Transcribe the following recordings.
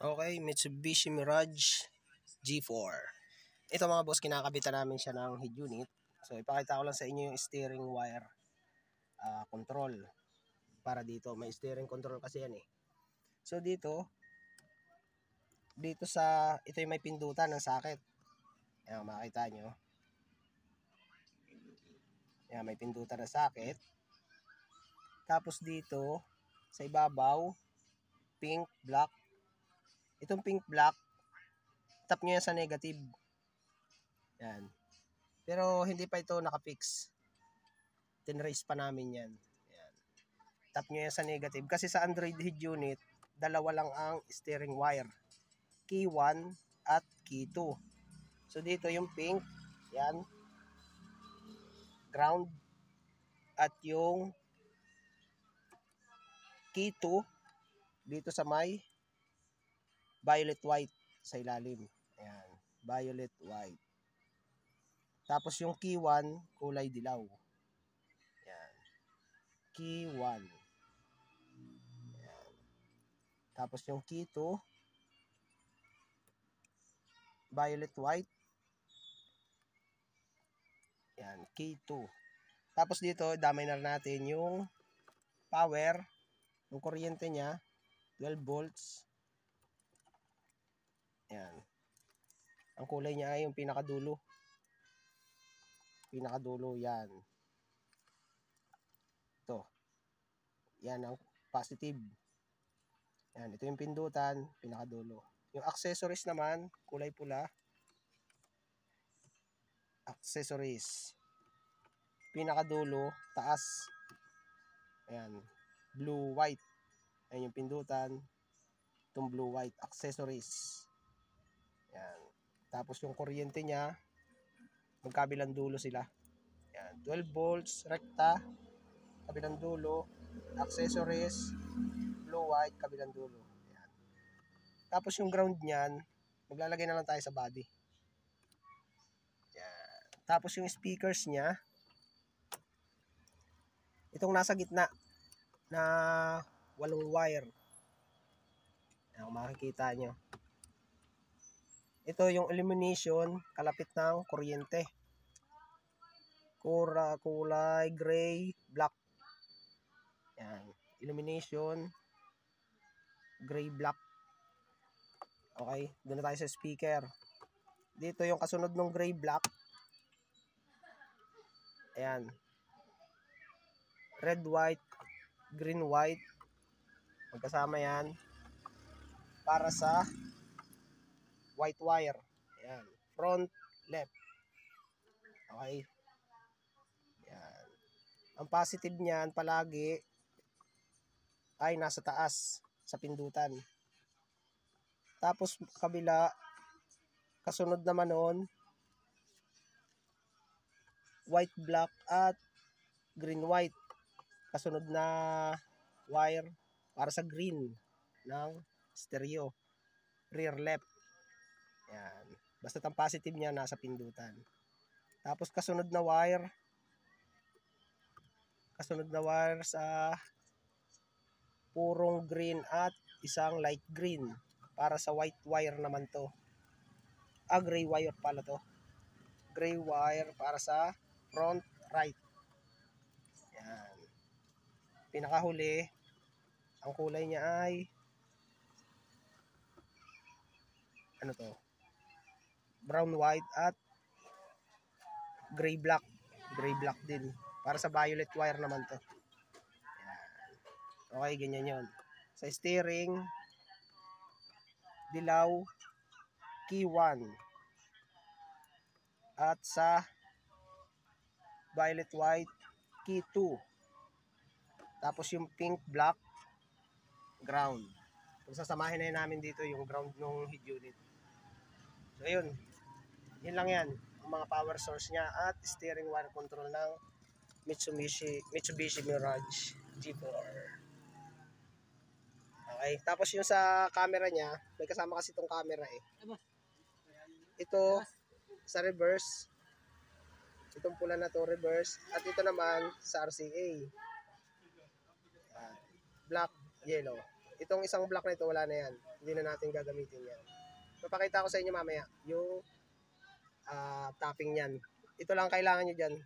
Okay, Mitsubishi Mirage G4. Ito mga boss, kinakabitan namin siya ng head unit. So ipakita ko lang sa inyo yung steering wire control. Para dito, may steering control kasi yan eh. So dito sa, ito yung may pindutan ng socket. Ayan, makita nyo. Ayan, may pindutan ng socket. Tapos dito, sa ibabaw, pink, black. Itong pink, black, tap nyo yan sa negative. Yan. Pero hindi pa ito nakafix. Tinrace pa namin yan. Yan. Tap nyo yan sa negative. Kasi sa Android head unit, dalawa lang ang steering wire. Key 1 at key 2. So dito yung pink, yan. Ground. At yung key 2, dito sa may violet white sa ilalim. Ayan. Violet white. Tapos yung key 1, kulay dilaw. Ayan. Key 1. Ayan. Tapos yung key 2, violet white. Ayan. Key 2. Tapos dito, damay na natin yung power. Yung kuryente niya, 12 volts. Ayan. Ang kulay niya ay yung pinakadulo. Pinakadulo, yan. Ito. Yan ang positive. Yan, ito yung pindutan, pinakadulo. Yung accessories naman, kulay pula. Accessories. Pinakadulo, taas. Ayan. Blue, white. Ayan yung pindutan. Itong blue, white. Accessories. Ayan. Tapos yung kuryente niya, magkabilang dulo sila. Ayan. 12 volts, rekta. Kabilang dulo. Accessories. Blue, white, kabilang dulo. Ayan. Tapos yung ground niyan, maglalagay na lang tayo sa body. Ayan. Tapos yung speakers niya, itong nasa gitna na 8 wire. Ayan, kung makikita nyo. Ito yung illumination, kalapit ng kuryente. Kulay gray, black. Ayan. Illumination, gray, black. Okay, doon na tayo sa speaker. Dito yung kasunod ng gray, black. Ayan. Red, white, green, white. Magkasama yan. Para sa white wire. Ayan. Front, left. Okay. Ayan. Ang positive niyan palagi ay nasa taas sa pindutan. Tapos kabila, kasunod naman noon, white, black at green, white. Kasunod na wire para sa green ng stereo. Rear, left. Yan. Basta ang positive niya nasa pindutan. Tapos kasunod na wire sa purong green at isang light green. Para sa white wire naman to. Gray wire pala to. Gray wire para sa front, right. Yan. Pinakahuli, ang kulay niya ay ano to? Brown, white at gray, black. Gray, black din. Para sa violet wire naman to. Yan. Okay, ganyan yon. Sa steering, dilaw, key 1. At sa violet white, key 2. Tapos yung pink, black, ground. Kung sasamahin na namin dito yung ground ng head unit. So yun. Yun lang yan. Ang mga power source niya at steering wire control ng Mitsubishi Mirage G4. Okay. Tapos yung sa camera niya, may kasama kasi itong camera eh. Ito sa reverse. Itong pula na to reverse. At ito naman sa RCA. Black, yellow. Itong isang block na ito, wala na yan. Hindi na natin gagamitin yan. Papakita ko sa inyo mamaya yung topping niyan. Ito lang kailangan nyo dyan.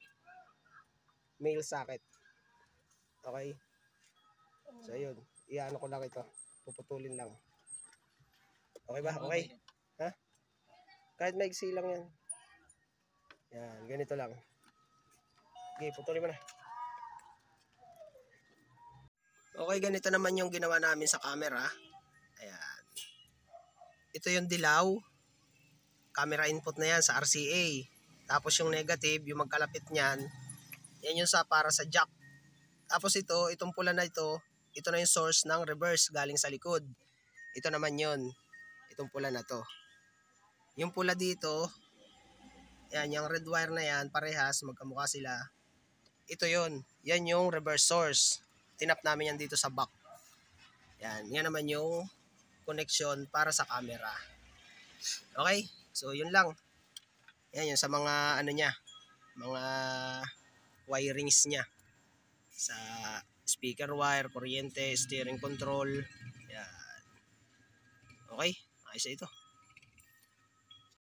Male socket. Okay? So, yun. Iano ko lang ito. Puputulin lang. Okay ba? Okay? Ha? Kahit maigsi lang yan. Yan. Ganito lang. Okay, putulin mo na. Okay, ganito naman yung ginawa namin sa camera. Ayan. Ito yung dilaw. Camera input na yan sa RCA. Tapos yung negative, yung magkalapit niyan, yan yung para sa jack. Tapos itong pula na ito na yung source ng reverse galing sa likod. Ito naman yun. Itong pula na to. Yung pula dito, yan, yung red wire na yan, parehas, magkamukha sila. Ito yun. Yan yung reverse source. Tinap namin yan dito sa back. Yan. Yan naman yung connection para sa camera. Okay? So, yun lang. Yan yung sa mga ano niya. Mga wirings niya. Sa speaker wire, kuryente, steering control. Yan. Okay? Ayos ito.